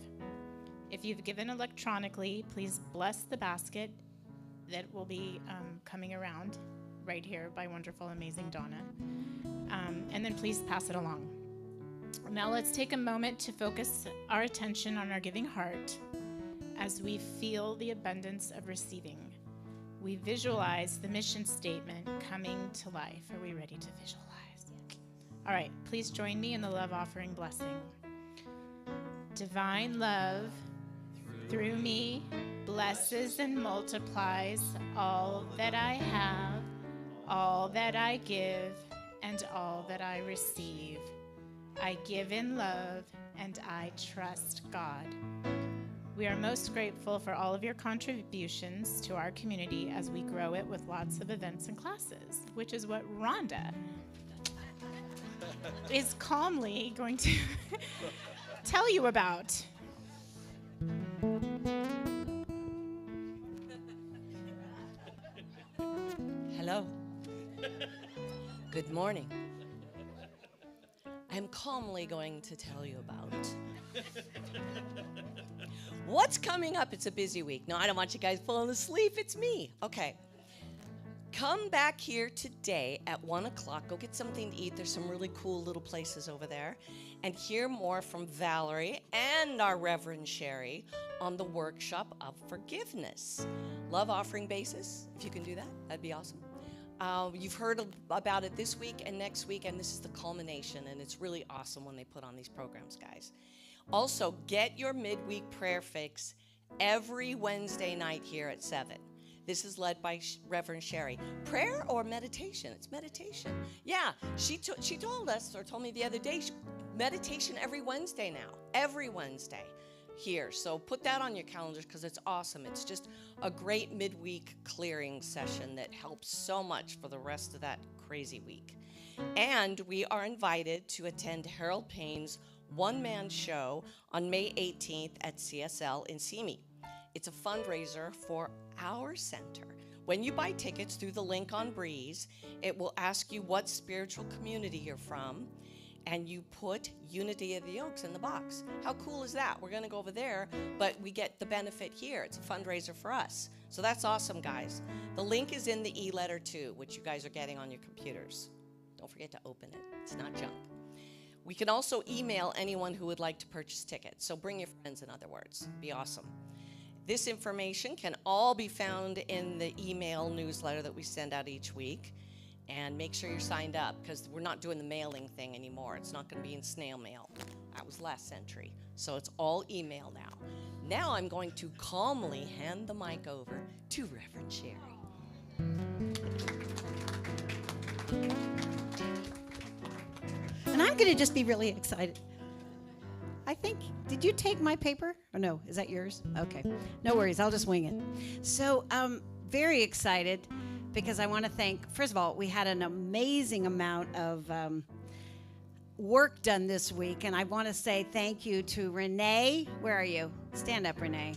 If you've given electronically, please bless the basket that will be coming around right here by wonderful, amazing Donna. And then please pass it along. Now let's take a moment to focus our attention on our giving heart as we feel the abundance of receiving. We visualize the mission statement coming to life. Are we ready to visualize? All right, please join me in the love offering blessing. Divine love through me blesses and multiplies all that I have, all that I give, and all that I receive. I give in love, and I trust God. We are most grateful for all of your contributions to our community as we grow it with lots of events and classes, which is what Rhonda is calmly going to tell you about. Hello. Good morning. I'm calmly going to tell you about what's coming up. It's a busy week. No, I don't want you guys falling asleep. It's me. Okay. Come back here today at 1 o'clock. Go get something to eat. There's some really cool little places over there. And hear more from Valerie and our Reverend Sherry on the workshop of forgiveness. Love offering basis. If you can do that, that'd be awesome. You've heard about it this week and next week, and this is the culmination, and it's really awesome when they put on these programs, guys. Also, get your midweek prayer fix every Wednesday night here at 7. This is led by Reverend Sherry. Prayer or meditation? It's meditation. Yeah, she told us, or told me the other day, meditation every Wednesday now. Every Wednesday here. So put that on your calendars because it's awesome. It's just a great midweek clearing session that helps so much for the rest of that crazy week. And we are invited to attend Harold Payne's one-man show on May 18th at CSL in Simi. It's a fundraiser for our center. When you buy tickets through the link on Breeze, it will ask you what spiritual community you're from, and you put Unity of the Oaks in the box. How cool is that? We're going to go over there, but we get the benefit here. It's a fundraiser for us. So that's awesome, guys. The link is in the e-letter too, which you guys are getting on your computers. Don't forget to open it. It's not junk. We can also email anyone who would like to purchase tickets. So bring your friends, in other words. Be awesome. This information can all be found in the email newsletter that we send out each week. And make sure you're signed up, because we're not doing the mailing thing anymore. It's not going to be in snail mail. That was last century. So it's all email now. Now I'm going to calmly hand the mic over to Reverend Sherry. And I'm going to just be really excited. I think, did you take my paper? Or no, is that yours? Okay. No worries, I'll just wing it. So very excited because I want to thank, first of all, we had an amazing amount of work done this week. And I want to say thank you to Renee. Where are you? Stand up, Renee.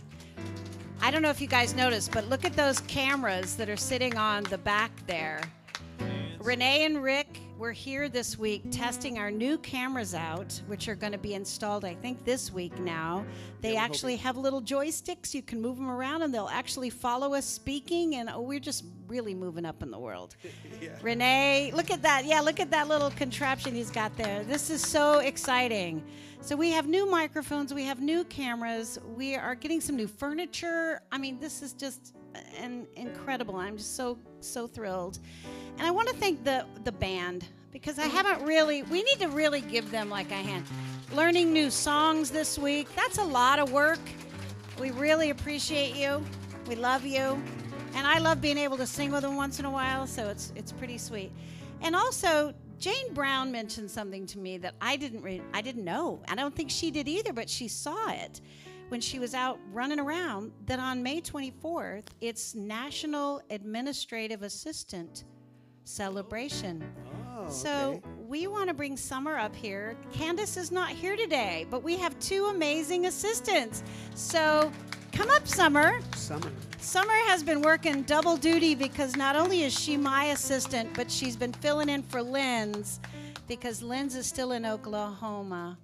I don't know if you guys noticed, but look at those cameras that are sitting on the back there. Renee and Rick were here this week testing our new cameras out, which are going to be installed, I think, this week now. They actually have little joysticks. You can move them around, and they'll actually follow us speaking, and we're just really moving up in the world. Yeah. Renee, look at that. Yeah, look at that little contraption he's got there. This is so exciting. So we have new microphones. We have new cameras. We are getting some new furniture. I mean, this is just incredible. I'm just so thrilled. And I want to thank the band, because I haven't really, we need to really give them like a hand. Learning new songs this week, that's a lot of work. We really appreciate you. We love you. And I love being able to sing with them once in a while, so it's pretty sweet. And also, Jane Brown mentioned something to me that I didn't know. I don't think she did either, but she saw it when she was out running around, that on May 24th, it's National Administrative Assistant Celebration. Oh, so we want to bring Summer up here. Candace is not here today, but we have two amazing assistants. So come up, Summer. Summer has been working double duty, because not only is she my assistant, but she's been filling in for Lynn's, because Lynn's is still in Oklahoma.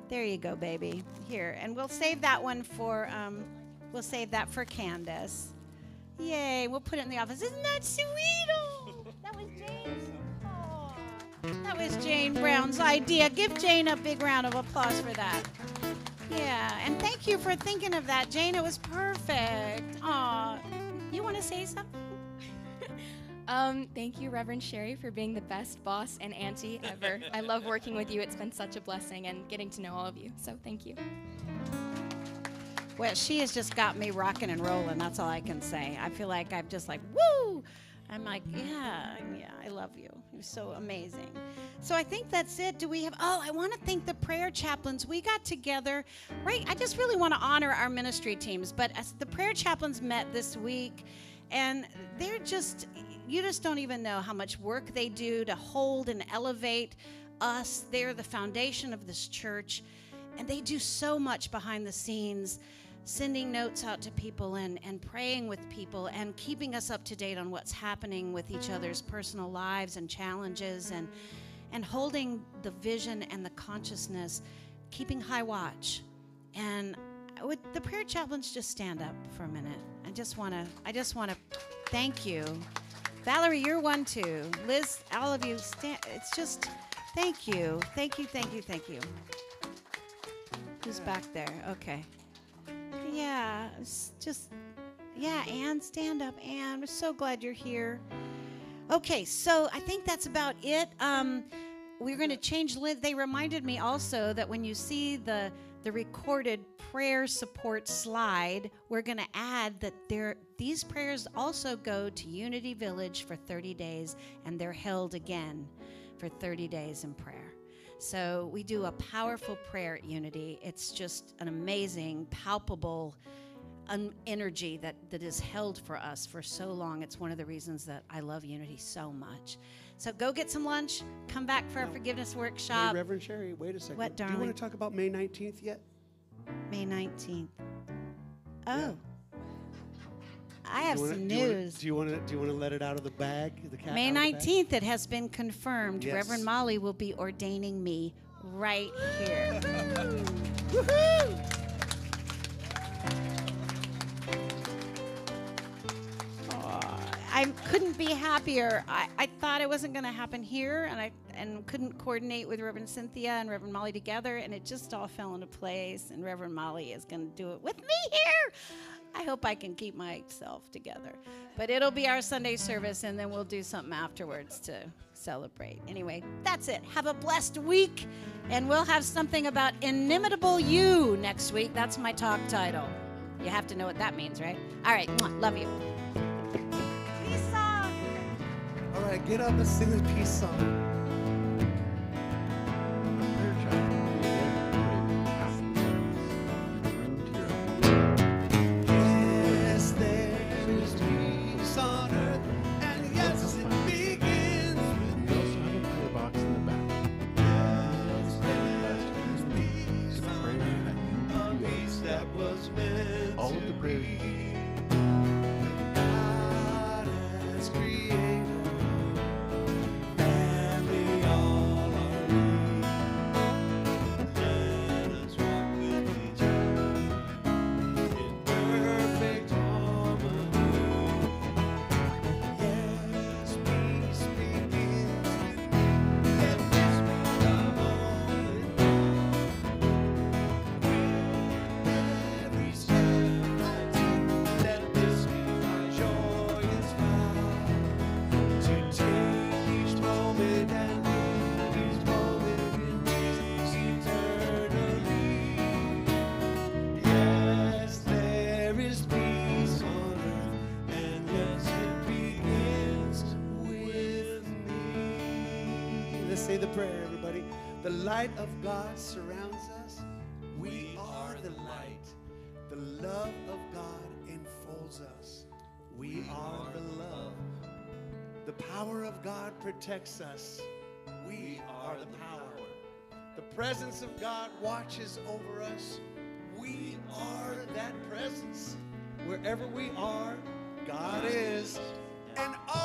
There you go, baby. Here, and we'll save that one for, we'll save that for Candace. Yay, we'll put it in the office. Isn't that sweet? Oh, that was Jane's. Oh, that was Jane Brown's idea. Give Jane a big round of applause for that. Yeah, and thank you for thinking of that, Jane. It was perfect. Aw, you want to say something? Thank you, Reverend Sherry, for being the best boss and auntie ever. I love working with you. It's been such a blessing and getting to know all of you. So thank you. Well, she has just got me rocking and rolling. That's all I can say. I feel like I'm just like, woo! I'm like, yeah, I love you. You're so amazing. So I think that's it. Do we have, I want to thank the prayer chaplains. We got together, right? I just really want to honor our ministry teams. But as the prayer chaplains met this week, and they're just, you just don't even know how much work they do to hold and elevate us. They're the foundation of this church, and they do so much behind the scenes, sending notes out to people and praying with people and keeping us up to date on what's happening with each other's personal lives and challenges, and holding the vision and the consciousness, keeping high watch. And would the prayer chaplains just stand up for a minute? I just want to thank you. Valerie, you're one too. Liz, all of you, it's just, thank you. Thank you. Who's back there? Okay. Yeah, it's just, Ann, stand up, Ann. We're so glad you're here. Okay, so I think that's about it. We're going to change. They reminded me also that when you see the recorded prayer support slide, we're going to add that these prayers also go to Unity Village for 30 days, and they're held again for 30 days in prayer. So we do a powerful prayer at Unity. It's just an amazing, palpable energy that is held for us for so long. It's one of the reasons that I love Unity so much. So go get some lunch. Come back for our forgiveness workshop. Hey, Reverend Sherry, wait a second. What, darling? Do you want to talk about May 19th yet? May 19th. Oh. Yeah. I have some news. Do you want to let it out of the bag? The cat May out of the bag? 19th, it has been confirmed. Yes. Reverend Molly will be ordaining me right here. Woohoo! I couldn't be happier. I thought it wasn't going to happen here, and and couldn't coordinate with Reverend Cynthia and Reverend Molly together, and it just all fell into place, and Reverend Molly is going to do it with me here. I hope I can keep myself together. But it'll be our Sunday service, and then we'll do something afterwards to celebrate. Anyway, that's it. Have a blessed week, and we'll have something about inimitable you next week. That's my talk title. You have to know what that means, right? All right, love you. Peace song. All right, get up and sing this peace song. Yes, there is peace on earth, and yes, it begins with We also have a prayer box in the back. yes, there is peace on earth, a peace that was meant All of to the prayers. be. God has created family, all are we. Let us walk with each other in perfect harmony. Yes, peace begins with me. Let this be our moment. Every step I take, let this be my joyous vow. To take each moment and live each moment in peace eternally. Yes, there is peace on earth, and yes, it begins with me. Let's say the prayer, everybody. The light of God surrounds us. We are the light. The love of God enfolds us. We are the love. The power of God protects us. We are the power. The presence of God watches over us. We are that presence. Wherever we are, God is. And all